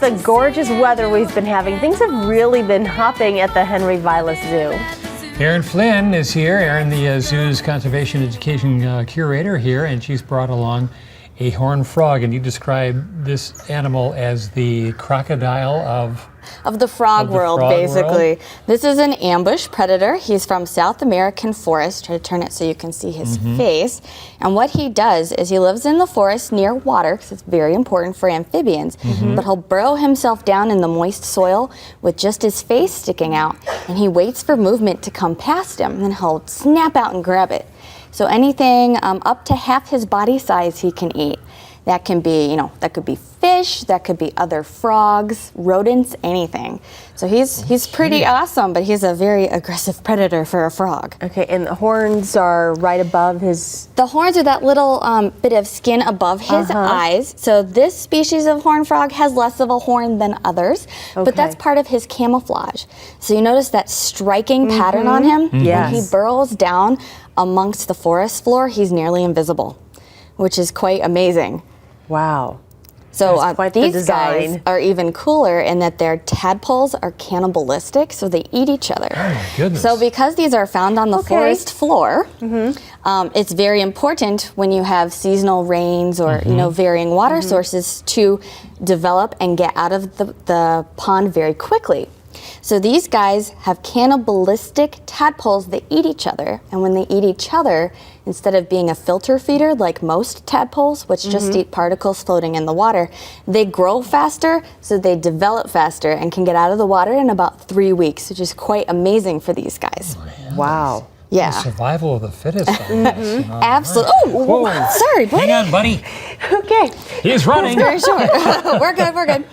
the gorgeous weather we've been having, things have really been hopping at the Henry Vilas Zoo. Erin Flynn is here. Erin, the zoo's conservation education curator here, and she's brought along a horned frog. And you describe this animal as the crocodile of the frog world, basically. This is an ambush predator. He's from South American forest. Try to turn it so you can see his face. And what he does is he lives in the forest near water, because it's very important for amphibians, but he'll burrow himself down in the moist soil with just his face sticking out, and he waits for movement to come past him, and then he'll snap out and grab it. So anything up to half his body size he can eat. That can be, that could be fish, that could be other frogs, rodents, anything. So he's pretty awesome, but he's a very aggressive predator for a frog. Okay, and the horns are right above his... The horns are that little bit of skin above his eyes. So this species of horned frog has less of a horn than others, but that's part of his camouflage. So you notice that striking pattern on him? Yes. When he burrows down amongst the forest floor, he's nearly invisible, which is quite amazing. Wow. So these design. guys are even cooler in that their tadpoles are cannibalistic, so they eat each other. Oh my goodness. So because these are found on the forest floor, it's very important when you have seasonal rains or varying water sources to develop and get out of the pond very quickly. So these guys have cannibalistic tadpoles that eat each other, and when they eat each other, instead of being a filter feeder like most tadpoles, which just eat particles floating in the water, they grow faster, so they develop faster and can get out of the water in about 3 weeks, which is quite amazing for these guys. Wow. Yeah. The survival of the fittest. Absolutely. Oh, whoa. Sorry, buddy. Hang on, buddy. Okay. He's running. Very short. We're good.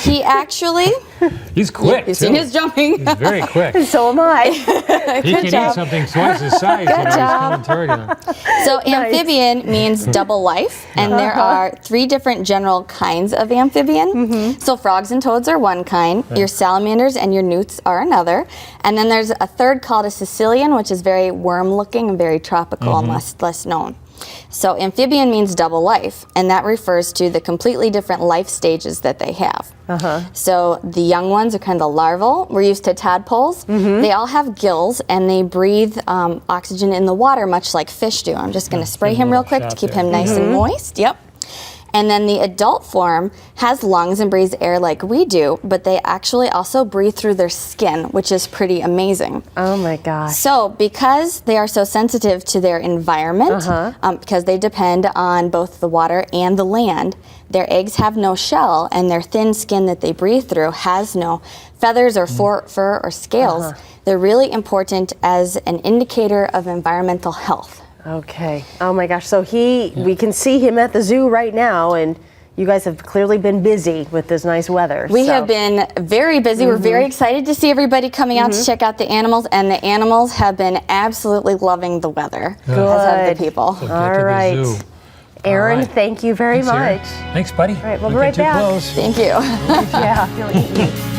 He actually... He's quick, You've seen his jumping. He's very quick. So am I. He can eat something twice his size. He's coming toward him. So amphibian means double life, and there are 3 different general kinds of amphibian. So frogs and toads are one kind, your salamanders and your newts are another, and then there's a third called a Sicilian, which is very worm-looking and very tropical and less known. So amphibian means double life, and that refers to the completely different life stages that they have. So the young ones are kind of larval. We're used to tadpoles. They all have gills, and they breathe oxygen in the water, much like fish do. I'm just going to spray him real quick to keep him nice and moist. Yep. And then the adult form has lungs and breathes air like we do, but they actually also breathe through their skin, which is pretty amazing. Oh my gosh. So because they are so sensitive to their environment, because they depend on both the water and the land, their eggs have no shell, and their thin skin that they breathe through has no feathers or fur or scales. They're really important as an indicator of environmental health. Okay. Oh my gosh. So we can see him at the zoo right now, and you guys have clearly been busy with this nice weather. We have been very busy. We're very excited to see everybody coming out to check out the animals, and the animals have been absolutely loving the weather, as have the people. So All right. Erin, thank you very much. Thanks, buddy. All right, we'll be right back. Thank you. Yeah, he'll eat me.